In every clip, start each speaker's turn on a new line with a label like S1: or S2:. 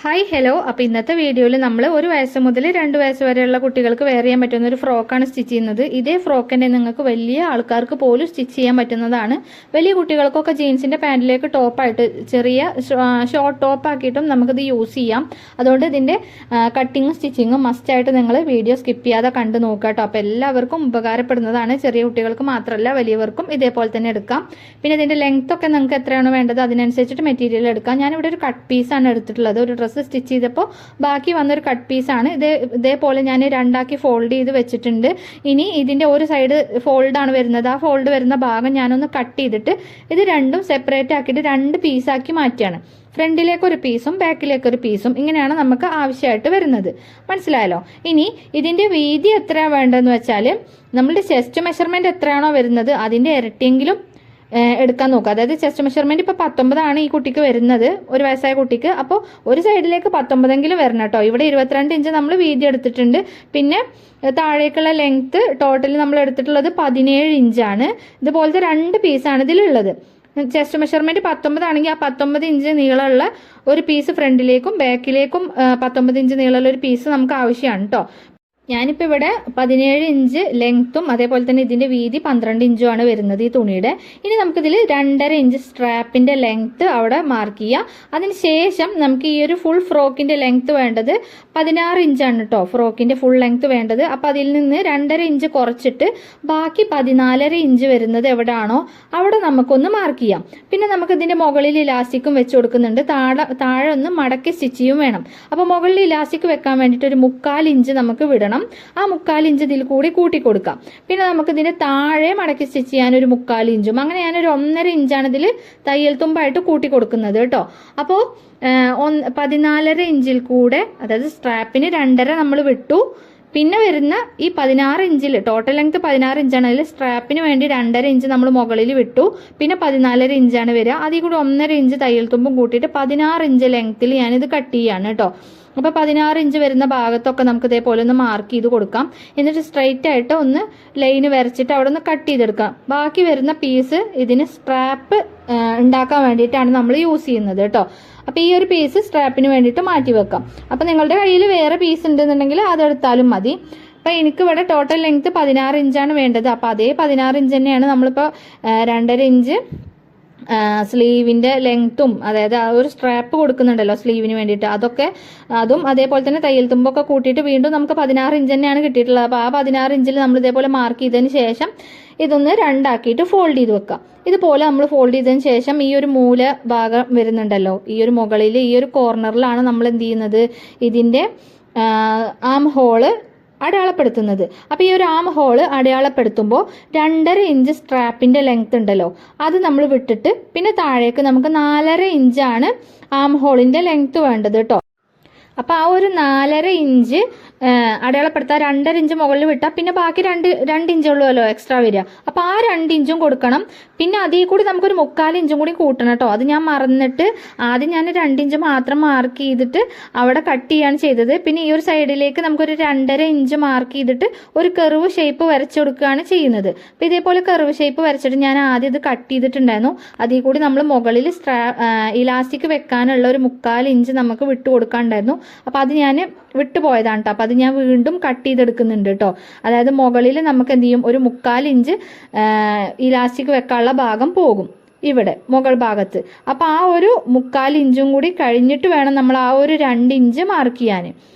S1: Hi hello. അപ്പോൾ ഇന്നത്തെ വീഡിയോയിൽ നമ്മൾ 1 വയസ്സ് മുതൽ 2 വയസ്സ് വരെയുള്ള കുട്ടികൾക്ക് വെയർ ചെയ്യാൻ പറ്റുന്ന ഒരു ഫ്രോക്കാണ് സ്റ്റിച്ച് ചെയ്യുന്നത്. ഇതേ ഫ്രോക്ക് തന്നെ നിങ്ങൾക്ക് വലിയ ആൾക്കാർക്ക് പോലും സ്റ്റിച്ച് ചെയ്യാൻ പറ്റുന്നതാണ്. വലിയ കുട്ടികൾക്കൊക്കെ ജീൻസിൻ്റെ പാൻറ്റിലേക്ക് ടോപ്പായിട്ട് ചെറിയ ഷോർട്ട് ടോപ്പ് ആക്കിയിട്ടും നമുക്കിത് യൂസ് ചെയ്യാം. അതുകൊണ്ട് ഇതിൻ്റെ കട്ടിങ്ങും സ്റ്റിച്ചിങ്ങും മസ്റ്റായിട്ട് നിങ്ങൾ വീഡിയോ സ്കിപ്പ് ചെയ്യാതെ കണ്ടു നോക്കുക കേട്ടോ. അപ്പോൾ എല്ലാവർക്കും ഉപകാരപ്പെടുന്നതാണ്. ചെറിയ കുട്ടികൾക്ക് മാത്രമല്ല വലിയവർക്കും ഇതേപോലെ തന്നെ എടുക്കാം. പിന്നെ ഇതിൻ്റെ ലെങ്ത് ഒക്കെ നിങ്ങൾക്ക് എത്രയാണ് വേണ്ടത് അതിനനുസരിച്ചിട്ട് മെറ്റീരിയൽ എടുക്കാം. ഞാനിവിടെ ഒരു കട്ട് പീസാണ് എടുത്തിട്ടുള്ളത്. ഒരു ഡ്രസ്സ് സ്റ്റിച്ച് ചെയ്തപ്പോൾ ബാക്കി വന്നൊരു കട്ട് പീസാണ്. ഇതേപോലെ ഞാൻ രണ്ടാക്കി ഫോൾഡ് ചെയ്ത് വെച്ചിട്ടുണ്ട്. ഇനി ഇതിൻ്റെ ഒരു സൈഡ് ഫോൾഡാണ് വരുന്നത്. ആ ഫോൾഡ് വരുന്ന ഭാഗം ഞാനൊന്ന് കട്ട് ചെയ്തിട്ട് ഇത് രണ്ടും സെപ്പറേറ്റ് ആക്കിയിട്ട് 2 പീസാക്കി മാറ്റിയാണ്. ഫ്രണ്ടിലേക്കൊരു പീസും ബാക്കിലേക്കൊരു പീസും ഇങ്ങനെയാണ് നമുക്ക് ആവശ്യമായിട്ട് വരുന്നത്. മനസ്സിലായല്ലോ. ഇനി ഇതിൻ്റെ വീതി എത്രയാണ് വേണ്ടതെന്ന് വെച്ചാൽ നമ്മളുടെ ചെസ്റ്റ് മെഷർമെൻറ്റ് എത്രയാണോ വരുന്നത് അതിൻ്റെ ഇരട്ടിയെങ്കിലും എടുക്കാൻ നോക്കുക. അതായത് ചെസ്റ്റ് മെഷർമെൻറ്റ് ഇപ്പോൾ 19 ഈ കുട്ടിക്ക് വരുന്നത്, 1 വയസ്സായ കുട്ടിക്ക്. അപ്പോൾ ഒരു സൈഡിലേക്ക് 19 വരണം കേട്ടോ. ഇവിടെ 22 ഇഞ്ച് നമ്മൾ വീതി എടുത്തിട്ടുണ്ട്. പിന്നെ താഴേക്കുള്ള ലെങ്ത്ത് ടോട്ടൽ നമ്മൾ എടുത്തിട്ടുള്ളത് 17 ഇഞ്ചാണ്. ഇതുപോലത്തെ 2 പീസാണ് ഇതിലുള്ളത്. ചെസ്റ്റ് മെഷർമെൻറ്റ് 19 ആണെങ്കിൽ ആ 19 ഇഞ്ച് നീളമുള്ള ഒരു പീസ് ഫ്രണ്ടിലേക്കും ബാക്കിലേക്കും 19 ഇഞ്ച് നീളമുള്ള ഒരു പീസ് നമുക്ക് ആവശ്യമാണ് കേട്ടോ. ഞാനിപ്പോൾ ഇവിടെ 17 ഇഞ്ച് ലെങ്ത്തും അതേപോലെ തന്നെ ഇതിൻ്റെ വീതി 12 ഇഞ്ചുമാണ് വരുന്നത് ഈ തുണിയുടെ. ഇനി നമുക്കിതിൽ 2.5 ഇഞ്ച് സ്ട്രാപ്പിൻ്റെ ലെങ്ത്ത് അവിടെ മാർക്ക് ചെയ്യാം. അതിന് ശേഷം നമുക്ക് ഈ ഒരു ഫുൾ ഫ്രോക്കിൻ്റെ ലെങ്ത്ത് വേണ്ടത് 16 ഇഞ്ചാണ് കേട്ടോ. ഫ്രോക്കിൻ്റെ ഫുൾ ലെങ്ത്ത് വേണ്ടത്. അപ്പോൾ അതിൽ നിന്ന് 2.5 ഇഞ്ച് കുറച്ചിട്ട് ബാക്കി 14.5 ഇഞ്ച് വരുന്നത് എവിടെയാണോ അവിടെ നമുക്കൊന്ന് മാർക്ക് ചെയ്യാം. പിന്നെ നമുക്ക് ഇതിൻ്റെ മുകളിൽ ഇലാസ്റ്റിക്കും വെച്ച് കൊടുക്കുന്നുണ്ട്. താഴെ ഒന്ന് മടക്കി സ്റ്റിച്ച് ചെയ്യും വേണം. അപ്പോൾ മുകളിൽ ഇലാസ്റ്റിക് വെക്കാൻ വേണ്ടിയിട്ട് ഒരു 3/4 ഇഞ്ച് നമുക്ക് വിടണം. ആ 3/4 ഇഞ്ച് ഇതിൽ കൂടി കൂട്ടി കൊടുക്കാം. പിന്നെ നമുക്ക് ഇതിന്റെ താഴെ മടക്കി സ്റ്റിച്ച് ചെയ്യാൻ ഒരു 3/4 ഇഞ്ചും, അങ്ങനെ ഞാനൊരു 1.5 ഇഞ്ചാണ് ഇതിൽ തയ്യൽ തുമ്പായിട്ട് കൂട്ടി കൊടുക്കുന്നത് കേട്ടോ. അപ്പോൾ 14.5 ഇഞ്ചിൽ കൂടെ, അതായത് സ്ട്രാപ്പിന് 2.5 നമ്മൾ വിട്ടു. പിന്നെ വരുന്ന ഈ 16 ഇഞ്ചിൽ ടോട്ടൽ ലെങ്ത് 16 ഇഞ്ചാണ്. അതിൽ സ്ട്രാപ്പിന് വേണ്ടി 2.5 ഇഞ്ച് നമ്മൾ മുകളിൽ വിട്ടു. പിന്നെ 14.5 ഇഞ്ചാണ് വരിക. അതിൽ കൂടി 1.5 ഇഞ്ച് തയ്യൽ തുമ്പും കൂട്ടിയിട്ട് 16 ഇഞ്ച് ലെങ്ത്തിൽ ഞാനിത് കട്ട് ചെയ്യാണ് കേട്ടോ. അപ്പോൾ 16 ഇഞ്ച് വരുന്ന ഭാഗത്തൊക്കെ നമുക്ക് ഇതേപോലെ ഒന്ന് മാർക്ക് ചെയ്ത് കൊടുക്കാം. എന്നിട്ട് സ്ട്രൈറ്റ് ആയിട്ട് ഒന്ന് ലൈന് വരച്ചിട്ട് അവിടെ ഒന്ന് കട്ട് ചെയ്തെടുക്കാം. ബാക്കി വരുന്ന പീസ് ഇതിന് സ്ട്രാപ്പ് ഉണ്ടാക്കാൻ വേണ്ടിയിട്ടാണ് നമ്മൾ യൂസ് ചെയ്യുന്നത് കേട്ടോ. അപ്പോൾ ഈ ഒരു പീസ് സ്ട്രാപ്പിന് വേണ്ടിയിട്ട് മാറ്റി വെക്കാം. അപ്പോൾ നിങ്ങളുടെ കയ്യിൽ വേറെ പീസ് ഉണ്ടെന്നുണ്ടെങ്കിൽ അതെടുത്താലും മതി. അപ്പോൾ എനിക്കിവിടെ ടോട്ടൽ ലെങ്ത് 16 ഇഞ്ചാണ് വേണ്ടത്. അപ്പോൾ അതേ 16 ഇഞ്ച് തന്നെയാണ് നമ്മളിപ്പോൾ 2.5 ഇഞ്ച് സ്ലീവിൻ്റെ ലെങ്ത്തും, അതായത് ആ ഒരു സ്ട്രാപ്പ് കൊടുക്കുന്നുണ്ടല്ലോ സ്ലീവിന് വേണ്ടിയിട്ട്, അതും അതേപോലെ തന്നെ തയ്യൽ തുമ്പൊക്കെ കൂട്ടിയിട്ട് വീണ്ടും നമുക്ക് 16 ഇഞ്ച് തന്നെയാണ് കിട്ടിയിട്ടുള്ളത്. അപ്പോൾ ആ 16 ഇഞ്ചിൽ നമ്മൾ ഇതേപോലെ മാർക്ക് ചെയ്തതിന് ശേഷം ഇതൊന്ന് 2 ആക്കിയിട്ട് ഫോൾഡ് ചെയ്ത് വെക്കാം. ഇതുപോലെ നമ്മൾ ഫോൾഡ് ചെയ്തതിന് ശേഷം ഈ ഒരു മൂല ഭാഗം വരുന്നുണ്ടല്ലോ, ഈ ഒരു മുകളിൽ ഈ ഒരു കോർണറിലാണ് നമ്മൾ എന്ത് ചെയ്യുന്നത്, ഇതിൻ്റെ ആം ഹോള് അടയാളപ്പെടുത്തുന്നത്. അപ്പോൾ ഈ ഒരു ആം ഹോള് അടയാളപ്പെടുത്തുമ്പോൾ 2.5 ഇഞ്ച് സ്ട്രാപ്പിൻ്റെ ലെങ്ത് ഉണ്ടല്ലോ അത് നമ്മൾ വിട്ടിട്ട് പിന്നെ താഴേക്ക് നമുക്ക് 4.5 ഇഞ്ചാണ് ആം ഹോളിൻ്റെ ലെങ്ത് വേണ്ടത് കേട്ടോ. അപ്പോൾ ആ ഒരു 4.5 ഇഞ്ച് അടയാളപ്പെടുത്താൻ 2.5 ഇഞ്ച് മുകളിൽ വിട്ടാൽ പിന്നെ ബാക്കി 2 ഇഞ്ചുള്ളൂല്ലോ എക്സ്ട്രാ വരിക. അപ്പോൾ ആ 2 ഇഞ്ചും കൊടുക്കണം. പിന്നെ അതിൽ കൂടി നമുക്കൊരു 3/4 ഇഞ്ചും കൂടി കൂട്ടണം കേട്ടോ. അത് ഞാൻ മറന്നിട്ട് ആദ്യം ഞാൻ 2 ഇഞ്ച് മാത്രം മാർക്ക് ചെയ്തിട്ട് അവിടെ കട്ട് ചെയ്യാണ് ചെയ്തത്. പിന്നെ ഈ ഒരു സൈഡിലേക്ക് നമുക്കൊരു 2.5 ഇഞ്ച് മാർക്ക് ചെയ്തിട്ട് ഒരു കർവ് ഷേപ്പ് വരച്ചു കൊടുക്കുകയാണ് ചെയ്യുന്നത്. അപ്പോൾ ഇതേപോലെ കർവ് ഷേപ്പ് വരച്ചിട്ട് ഞാൻ ആദ്യം ഇത് കട്ട് ചെയ്തിട്ടുണ്ടായിരുന്നു. അതിൽ കൂടി നമ്മൾ മുകളിൽ ഇലാസ്റ്റിക് വെക്കാനുള്ള ഒരു 3/4 ഇഞ്ച് നമുക്ക് വിട്ടു കൊടുക്കാനുണ്ടായിരുന്നു. അപ്പോൾ അത് ഞാൻ വിട്ടുപോയതാണ് കേട്ടോ. അപ്പോൾ അത് ഞാൻ വീണ്ടും കട്ട് ചെയ്തെടുക്കുന്നുണ്ട് കേട്ടോ. അതായത് മുകളിൽ നമുക്ക് എന്ത് ചെയ്യും, ഒരു 3/4 ഇഞ്ച് ഇലാസ്റ്റിക് വെക്കാനുള്ള ഭാഗം പോകും ഇവിടെ മുകൾ ഭാഗത്ത്. അപ്പോൾ ആ ഒരു 3/4 ഇഞ്ചും കൂടി കഴിഞ്ഞിട്ട് വേണം നമ്മൾ ആ ഒരു 2 ഇഞ്ച് മാർക്ക് ചെയ്യാൻ.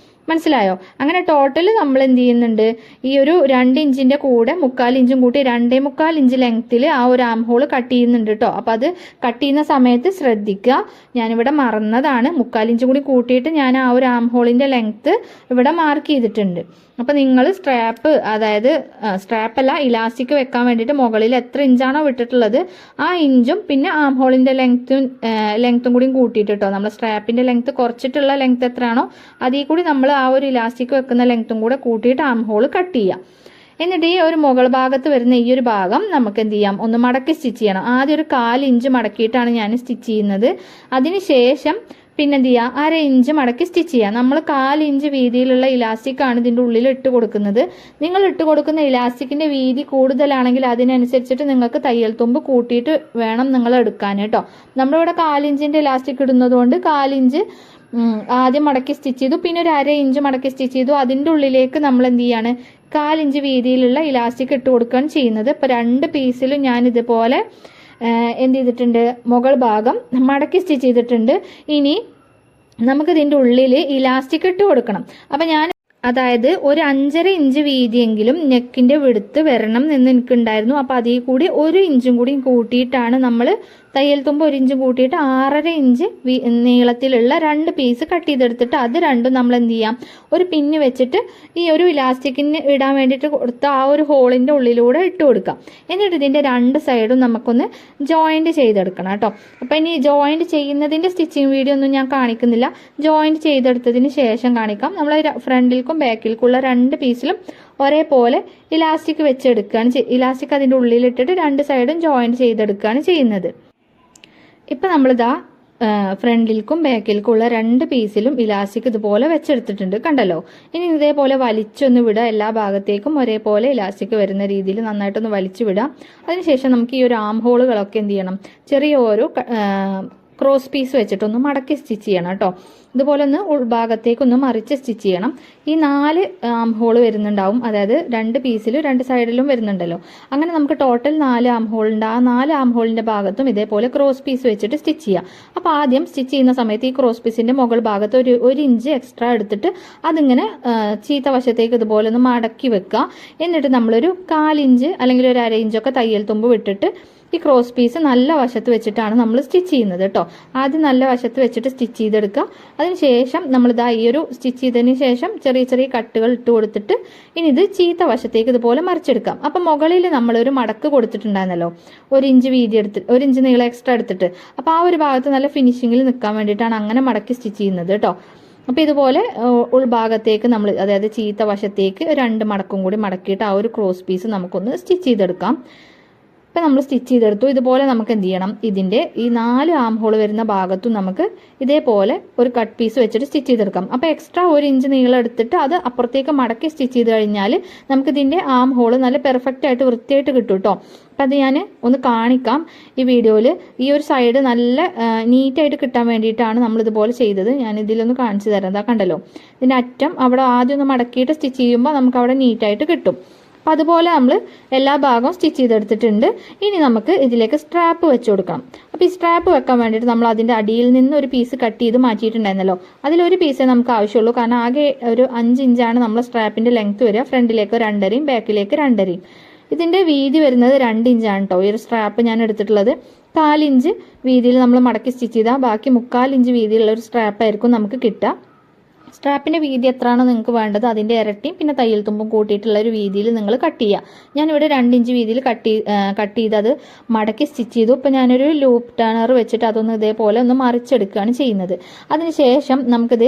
S1: മനസ്സിലായോ? അങ്ങനെ ടോട്ടൽ നമ്മൾ എന്ത് ചെയ്യുന്നുണ്ട്, ഈ ഒരു 2 ഇഞ്ചിൻ്റെ കൂടെ 3/4 ഇഞ്ചും കൂട്ടി 2.25 ഇഞ്ച് ലെങ്ത്തിൽ ആ ഒരു ആം ഹോൾ കട്ട് ചെയ്യുന്നുണ്ട് കേട്ടോ. അപ്പോൾ അത് കട്ട് ചെയ്യുന്ന സമയത്ത് ശ്രദ്ധിക്കുക. ഞാനിവിടെ മറന്നതാണ്, 3/4 ഇഞ്ചും കൂടി കൂട്ടിയിട്ട് ഞാൻ ആ ഒരു ആം ഹോളിൻ്റെ ലെങ്ത്ത് ഇവിടെ മാർക്ക് ചെയ്തിട്ടുണ്ട്. അപ്പോൾ നിങ്ങൾ അതായത് സ്ട്രാപ്പല്ല ഇലാസ്റ്റിക് വെക്കാൻ വേണ്ടിയിട്ട് മുകളിൽ എത്ര ഇഞ്ചാണോ വിട്ടിട്ടുള്ളത് ആ ഇഞ്ചും പിന്നെ ആം ഹോളിൻ്റെ ലെങ്ത്തും കൂടി കൂട്ടിയിട്ട് കേട്ടോ. നമ്മൾ സ്ട്രാപ്പിൻ്റെ ലെങ്ത്ത് കുറച്ചിട്ടുള്ള ലെങ്ത്ത് എത്രയാണോ അതിൽ കൂടി നമ്മൾ ആ ഒരു ഇലാസ്റ്റിക് വെക്കുന്ന ലെങ്ത്തും കൂടെ കൂട്ടിയിട്ട് ആം ഹോൾ കട്ട് ചെയ്യാം. എന്നിട്ട് ഈ ഒരു മുകൾ ഭാഗത്ത് വരുന്ന ഈ ഒരു ഭാഗം നമുക്ക് എന്ത് ചെയ്യാം, ഒന്ന് മടക്കി സ്റ്റിച്ച് ചെയ്യണം. ആദ്യം ഒരു 1/4 ഇഞ്ച് മടക്കിയിട്ടാണ് ഞാൻ സ്റ്റിച്ച് ചെയ്യുന്നത്. അതിന് ശേഷം പിന്നെ എന്ത് ചെയ്യുക, 1/2 ഇഞ്ച് മടക്കി സ്റ്റിച്ച് ചെയ്യുക. നമ്മൾ 1/4 ഇഞ്ച് വീതിയിലുള്ള ഇലാസ്റ്റിക്കാണ് ഇതിൻ്റെ ഉള്ളിൽ ഇട്ട് കൊടുക്കുന്നത്. നിങ്ങൾ ഇട്ട് കൊടുക്കുന്ന ഇലാസ്റ്റിക്കിൻ്റെ വീതി കൂടുതലാണെങ്കിൽ അതിനനുസരിച്ചിട്ട് നിങ്ങൾക്ക് തയ്യൽ തുമ്പ് കൂട്ടിയിട്ട് വേണം നിങ്ങൾ എടുക്കാൻ കേട്ടോ. നമ്മളിവിടെ 1/4 ഇഞ്ചിൻ്റെ ഇലാസ്റ്റിക് ഇടുന്നത് കൊണ്ട് 1/4 ഇഞ്ച് ആദ്യം മടക്കി സ്റ്റിച്ച് ചെയ്തു, പിന്നെ ഒരു 1/2 ഇഞ്ച് മടക്കി സ്റ്റിച്ച് ചെയ്തു. അതിൻ്റെ ഉള്ളിലേക്ക് നമ്മൾ എന്ത് ചെയ്യാണ്, 1/4 ഇഞ്ച് വീതിയിലുള്ള ഇലാസ്റ്റിക് ഇട്ട് കൊടുക്കുകയാണ് ചെയ്യുന്നത്. ഇപ്പോൾ 2 പീസിലും ഞാൻ ഇതുപോലെ എന്ത് ചെയ്തിട്ടുണ്ട്, മുകൾ ഭാഗം മടക്കി സ്റ്റിച്ച് ചെയ്തിട്ടുണ്ട്. ഇനി നമുക്കിതിൻ്റെ ഉള്ളിൽ ഇലാസ്റ്റിക് ഇട്ട് കൊടുക്കണം. അപ്പം ഞാൻ അതായത് ഒരു 5.5 ഇഞ്ച് വീതിയെങ്കിലും നെക്കിൻ്റെ വിടുത്ത് വരണം എന്ന് എനിക്കുണ്ടായിരുന്നു. അപ്പോൾ അതിൽ കൂടി 1 ഇഞ്ചും കൂടി കൂട്ടിയിട്ടാണ് നമ്മൾ തയ്യൽ തുമ്പ് 1 ഇഞ്ചും കൂട്ടിയിട്ട് 6.5 ഇഞ്ച് നീളത്തിലുള്ള 2 പീസ് കട്ട് ചെയ്തെടുത്തിട്ട് അത് രണ്ടും നമ്മൾ എന്ത് ചെയ്യാം, ഒരു പിന്ന് വെച്ചിട്ട് ഈ ഒരു ഇലാസ്റ്റിക്കിന് ഇടാൻ വേണ്ടിയിട്ട് കൊടുത്ത ആ ഒരു ഹോളിൻ്റെ ഉള്ളിലൂടെ ഇട്ട് കൊടുക്കാം. എന്നിട്ട് ഇതിൻ്റെ 2 സൈഡും നമുക്കൊന്ന് ജോയിൻറ്റ് ചെയ്തെടുക്കണം കേട്ടോ. അപ്പോൾ ഇനി ജോയിൻറ്റ് ചെയ്യുന്നതിൻ്റെ സ്റ്റിച്ചിങ് വീഡിയോ ഒന്നും ഞാൻ കാണിക്കുന്നില്ല, ജോയിൻറ്റ് ചെയ്തെടുത്തതിന് ശേഷം കാണിക്കാം. നമ്മൾ ഫ്രണ്ടിൽക്കും ബാക്കിൽക്കുള്ള 2 പീസിലും ഒരേപോലെ ഇലാസ്റ്റിക് വെച്ചെടുക്കുകയാണ്, ഇലാസ്റ്റിക് അതിൻ്റെ ഉള്ളിലിട്ടിട്ട് 2 സൈഡും ജോയിൻറ്റ് ചെയ്തെടുക്കുകയാണ് ചെയ്യുന്നത്. ഇപ്പം നമ്മളിതാ ഫ്രണ്ടിൽക്കും ബാക്കിൽക്കും ഉള്ള 2 പീസിലും ഇലാസ്റ്റിക് ഇതുപോലെ വെച്ചെടുത്തിട്ടുണ്ട്, കണ്ടല്ലോ. ഇനി ഇതേപോലെ വലിച്ചൊന്ന് വിടുക, എല്ലാ ഭാഗത്തേക്കും ഒരേപോലെ ഇലാസ്റ്റിക് വരുന്ന രീതിയിൽ നന്നായിട്ടൊന്ന് വലിച്ചു വിടാം. അതിനുശേഷം നമുക്ക് ഈ ഒരു ആം ഹോളുകളൊക്കെ എന്ത് ചെയ്യണം, ചെറിയ ഓരോ ക്രോസ് പീസ് വെച്ചിട്ടൊന്ന് മടക്കി സ്റ്റിച്ച് ചെയ്യണം കേട്ടോ. ഇതുപോലെ ഒന്ന് ഉൾഭാഗത്തേക്കൊന്ന് മറിച്ച് സ്റ്റിച്ച് ചെയ്യണം. ഈ 4 ആം ഹോൾ വരുന്നുണ്ടാവും, അതായത് 2 പീസിലും 2 സൈഡിലും വരുന്നുണ്ടല്ലോ. അങ്ങനെ നമുക്ക് ടോട്ടൽ 4 ആം ഹോൾ ഉണ്ട്. ആ 4 ആം ഹോളിൻ്റെ ഭാഗത്തും ഇതേപോലെ ക്രോസ് പീസ് വെച്ചിട്ട് സ്റ്റിച്ച് ചെയ്യാം. അപ്പോൾ ആദ്യം സ്റ്റിച്ച് ചെയ്യുന്ന സമയത്ത് ഈ ക്രോസ് പീസിൻ്റെ മുകൾ ഭാഗത്ത് ഒരു ഇഞ്ച് എക്സ്ട്രാ എടുത്തിട്ട് അതിങ്ങനെ ചീത്ത വശത്തേക്ക് ഇതുപോലെ ഒന്ന് മടക്കി വെക്കുക. എന്നിട്ട് നമ്മളൊരു 1/4 ഇഞ്ച് അല്ലെങ്കിൽ ഒരു 1/2 ഇഞ്ചൊക്കെ തയ്യൽ തുമ്പ് വിട്ടിട്ട് ഈ ക്രോസ് പീസ് നല്ല വശത്ത് വെച്ചിട്ടാണ് നമ്മൾ സ്റ്റിച്ച് ചെയ്യുന്നത് കേട്ടോ. ആദ്യം നല്ല വശത്ത് വെച്ചിട്ട് സ്റ്റിച്ച് ചെയ്തെടുക്കുക. അതിനുശേഷം നമ്മളിതാ ഈ ഒരു സ്റ്റിച്ച് ചെയ്തതിന് ശേഷം ചെറിയ ചെറിയ കട്ടുകൾ ഇട്ട് കൊടുത്തിട്ട് ഇനി ഇത് ചീത്ത വശത്തേക്ക് ഇതുപോലെ മറിച്ചെടുക്കാം. അപ്പം മുകളിൽ നമ്മളൊരു മടക്ക് കൊടുത്തിട്ടുണ്ടായിരുന്നല്ലോ, 1 ഇഞ്ച് വീതി എടുത്തിട്ട് 1 ഇഞ്ച് നീളം എക്സ്ട്രാ എടുത്തിട്ട്. അപ്പോൾ ആ ഒരു ഭാഗത്ത് നല്ല ഫിനിഷിങ്ങിൽ നിൽക്കാൻ വേണ്ടിയിട്ടാണ് അങ്ങനെ മടക്കി സ്റ്റിച്ച് ചെയ്യുന്നത് കേട്ടോ. അപ്പോൾ ഇതുപോലെ ഉൾഭാഗത്തേക്ക് നമ്മൾ, അതായത് ചീത്ത വശത്തേക്ക് 2 മടക്കും കൂടി മടക്കിയിട്ട് ആ ഒരു ക്രോസ് പീസ് നമുക്കൊന്ന് സ്റ്റിച്ച് ചെയ്തെടുക്കാം. ഇപ്പം നമ്മൾ സ്റ്റിച്ച് ചെയ്തെടുത്തു. ഇതുപോലെ നമുക്ക് എന്ത് ചെയ്യണം, ഇതിൻ്റെ ഈ 4 ആം ഹോൾ വരുന്ന ഭാഗത്തും നമുക്ക് ഇതേപോലെ ഒരു കട്ട് പീസ് വെച്ചിട്ട് സ്റ്റിച്ച് ചെയ്തെടുക്കാം. അപ്പോൾ എക്സ്ട്രാ 1 ഇഞ്ച് നീളം എടുത്തിട്ട് അത് അപ്പുറത്തേക്ക് മടക്കി സ്റ്റിച്ച് ചെയ്ത് കഴിഞ്ഞാൽ നമുക്കിതിൻ്റെ ആം ഹോൾ നല്ല പെർഫെക്റ്റ് ആയിട്ട് വൃത്തിയായിട്ട് കിട്ടും കേട്ടോ. അപ്പം അത് ഞാൻ ഒന്ന് കാണിക്കാം ഈ വീഡിയോയിൽ. ഈ ഒരു സൈഡ് നല്ല നീറ്റായിട്ട് കിട്ടാൻ വേണ്ടിയിട്ടാണ് നമ്മളിതുപോലെ ചെയ്തത്. ഞാൻ ഇതിലൊന്ന് കാണിച്ചു തരാം. അതാ കണ്ടല്ലോ, ഇതിൻ്റെ അറ്റം അവിടെ ആദ്യം ഒന്ന് മടക്കിയിട്ട് സ്റ്റിച്ച് ചെയ്യുമ്പോൾ നമുക്ക് അവിടെ നീറ്റായിട്ട് കിട്ടും. അപ്പം അതുപോലെ നമ്മൾ എല്ലാ ഭാഗവും സ്റ്റിച്ച് ചെയ്തെടുത്തിട്ടുണ്ട്. ഇനി നമുക്ക് ഇതിലേക്ക് സ്ട്രാപ്പ് വെച്ച് കൊടുക്കണം. അപ്പോൾ ഈ സ്ട്രാപ്പ് വെക്കാൻ വേണ്ടിയിട്ട് നമ്മൾ അതിൻ്റെ അടിയിൽ നിന്ന് ഒരു പീസ് കട്ട് ചെയ്ത് മാറ്റിയിട്ടുണ്ടായിരുന്നല്ലോ, അതിലൊരു പീസേ നമുക്ക് ആവശ്യമുള്ളൂ. കാരണം ആകെ ഒരു 5 ഇഞ്ചാണ് നമ്മൾ സ്ട്രാപ്പിൻ്റെ ലെങ്ത്ത് വരിക. ഫ്രണ്ടിലേക്ക് 2.5 ബാക്കിലേക്ക് 2.5. ഇതിൻ്റെ വീതി വരുന്നത് 2 ഇഞ്ചാണ് കേട്ടോ. ഈ ഒരു സ്ട്രാപ്പ് ഞാൻ എടുത്തിട്ടുള്ളത് 4 ഇഞ്ച് വീതിയിൽ നമ്മൾ മടക്കി സ്റ്റിച്ച് ചെയ്താൽ ബാക്കി 3/4 ഇഞ്ച് വീതിയിലുള്ള ഒരു സ്ട്രാപ്പായിരിക്കും നമുക്ക് കിട്ടുക. സ്ട്രാപ്പിൻ്റെ വീതി എത്രയാണോ നിങ്ങൾക്ക് വേണ്ടത് അതിൻ്റെ ഇരട്ടിയും പിന്നെ തയ്യൽ തുമ്പും കൂട്ടിയിട്ടുള്ള ഒരു വീതിയിൽ നിങ്ങൾ കട്ട് ചെയ്യുക. ഞാനിവിടെ 2 ഇഞ്ച് വീതിയിൽ കട്ട് ചെയ്ത് അത് മടക്കി സ്റ്റിച്ച് ചെയ്തു. ഇപ്പോൾ ഞാനൊരു ലൂപ്പ് ടേണർ വെച്ചിട്ട് അതൊന്ന് ഇതേപോലെ ഒന്ന് മറിച്ചെടുക്കുകയാണ് ചെയ്യുന്നത്. അതിനുശേഷം നമുക്കിത്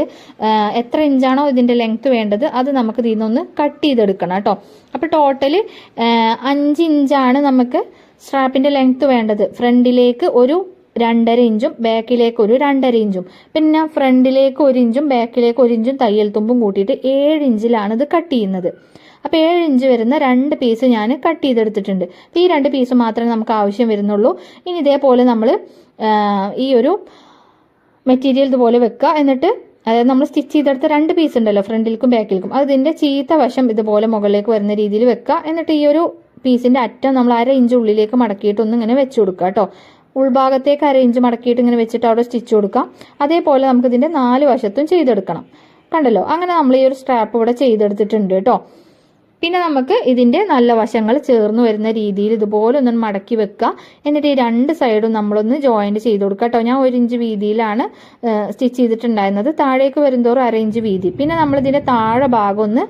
S1: എത്ര ഇഞ്ചാണോ ഇതിൻ്റെ ലെങ്ത്ത് വേണ്ടത് അത് നമുക്ക് ഇതിൽ നിന്നൊന്ന് കട്ട് ചെയ്തെടുക്കണം കേട്ടോ. അപ്പോൾ ടോട്ടൽ 5 ഇഞ്ചാണ് നമുക്ക് സ്ട്രാപ്പിൻ്റെ ലെങ്ത്ത് വേണ്ടത്. ഫ്രണ്ടിലേക്ക് ഒരു 2.5 ഇഞ്ചും ബാക്കിലേക്ക് ഒരു 2.5 ഇഞ്ചും പിന്നെ ഫ്രണ്ടിലേക്ക് 1 ഇഞ്ചും ബാക്കിലേക്ക് 1 ഇഞ്ചും തയ്യൽ തുമ്പും കൂട്ടിയിട്ട് 7 ഇഞ്ചിലാണ് ഇത് കട്ട് ചെയ്യുന്നത്. അപ്പോൾ 7 ഇഞ്ച് വരുന്ന 2 പീസ് ഞാൻ കട്ട് ചെയ്തെടുത്തിട്ടുണ്ട്. അപ്പോൾ ഈ 2 പീസ് മാത്രമേ നമുക്ക് ആവശ്യം വരുന്നുള്ളൂ. ഇനി ഇതേപോലെ നമ്മൾ ഈ ഒരു മെറ്റീരിയൽ ഇതുപോലെ വെക്കുക. എന്നിട്ട് അതായത് നമ്മൾ സ്റ്റിച്ച് ചെയ്തെടുത്ത 2 പീസ് ഉണ്ടല്ലോ ഫ്രണ്ടിലേക്കും ബാക്കിലേക്കും, അതിൻ്റെ ചീത്ത വശം ഇതുപോലെ മുകളിലേക്ക് വരുന്ന രീതിയിൽ വെക്കുക. എന്നിട്ട് ഈ ഒരു പീസിൻ്റെ അറ്റം നമ്മൾ 1/2 ഇഞ്ച് ഉള്ളിലേക്ക് മടക്കിയിട്ടൊന്ന് ഇങ്ങനെ വെച്ച് കൊടുക്കുക കേട്ടോ. ഉൾഭാഗത്തേക്ക് 1/2 ഇഞ്ച് മടക്കിയിട്ട് ഇങ്ങനെ വെച്ചിട്ട് അവിടെ സ്റ്റിച്ച് കൊടുക്കാം. അതേപോലെ നമുക്ക് ഇതിൻ്റെ 4 വശത്തും ചെയ്തെടുക്കണം. കണ്ടല്ലോ, അങ്ങനെ നമ്മൾ ഈ ഒരു സ്ട്രാപ്പ് ഇവിടെ ചെയ്തെടുത്തിട്ടുണ്ട് കേട്ടോ. പിന്നെ നമുക്ക് ഇതിൻ്റെ നല്ല വശങ്ങൾ ചേർന്ന് വരുന്ന രീതിയിൽ ഇതുപോലെ ഒന്ന് മടക്കി വെക്കുക. എന്നിട്ട് ഈ 2 സൈഡും നമ്മളൊന്ന് ജോയിൻറ്റ് ചെയ്ത് കൊടുക്കുക കേട്ടോ. ഞാൻ 1 ഇഞ്ച് വീതിയിലാണ് സ്റ്റിച്ച് ചെയ്തിട്ടുണ്ടായിരുന്നത്. താഴേക്ക് വരുന്തോറും 1/2 ഇഞ്ച് വീതി. പിന്നെ നമ്മളിതിൻ്റെ താഴെ ഭാഗം ഒന്ന്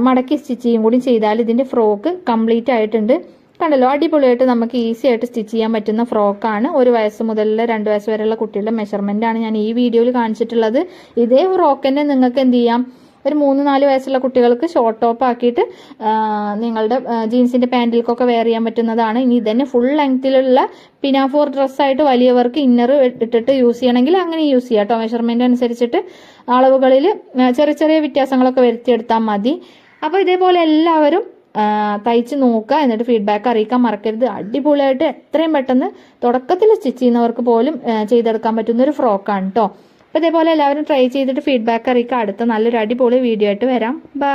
S1: മടക്കി സ്റ്റിച്ച് ചെയ്യും കൂടി ചെയ്താൽ ഇതിൻ്റെ ഫ്രോക്ക് കംപ്ലീറ്റ് ആയിട്ടുണ്ട്. കണ്ടല്ലോ, അടിപൊളിയായിട്ട് നമുക്ക് ഈസി ആയിട്ട് സ്റ്റിച്ച് ചെയ്യാൻ പറ്റുന്ന ഫ്രോക്കാണ്. 1 വയസ്സ് മുതൽ 2 വയസ്സ് വരെയുള്ള കുട്ടികളുടെ മെഷർമെൻ്റാണ് ഞാൻ ഈ വീഡിയോയിൽ കാണിച്ചിട്ടുള്ളത്. ഇതേ ഫ്രോക്ക് തന്നെ നിങ്ങൾക്ക് എന്ത് ചെയ്യാം, ഒരു 3-4 വയസ്സുള്ള കുട്ടികൾക്ക് ഷോർട്ട് ടോപ്പ് ആക്കിയിട്ട് നിങ്ങളുടെ ജീൻസിൻ്റെ പാൻറ്റിൽക്കൊക്കെ വെയർ ചെയ്യാൻ പറ്റുന്നതാണ്. ഇനി ഇതന്നെ ഫുൾ ലെങ്ത്തിലുള്ള പിനാഫോർ ഡ്രസ്സായിട്ട് വലിയവർക്ക് ഇന്നർ ഇട്ടിട്ട് യൂസ് ചെയ്യണമെങ്കിൽ അങ്ങനെ യൂസ് ചെയ്യാം കേട്ടോ. മെഷർമെൻ്റ് അനുസരിച്ചിട്ട് അളവുകളിൽ ചെറിയ ചെറിയ വ്യത്യാസങ്ങളൊക്കെ വരുത്തിയെടുത്താൽ മതി. അപ്പോൾ ഇതേപോലെ എല്ലാവരും തയ്ച്ച് നോക്കുക, എന്നിട്ട് ഫീഡ്ബാക്ക് അറിയിക്കാൻ മറക്കരുത്. അടിപൊളിയായിട്ട് എത്രയും പെട്ടെന്ന് തുടക്കത്തിൽ സ്റ്റിച്ച് ചെയ്യുന്നവർക്ക് പോലും ചെയ്തെടുക്കാൻ പറ്റുന്ന ഒരു ഫ്രോക്കാണ് കേട്ടോ. അപ്പോൾ ഇതേപോലെ എല്ലാവരും ട്രൈ ചെയ്തിട്ട് ഫീഡ്ബാക്ക് അറിയിക്കുക. അടുത്ത നല്ലൊരു അടിപൊളി വീഡിയോ ആയിട്ട് വരാം. ബൈ.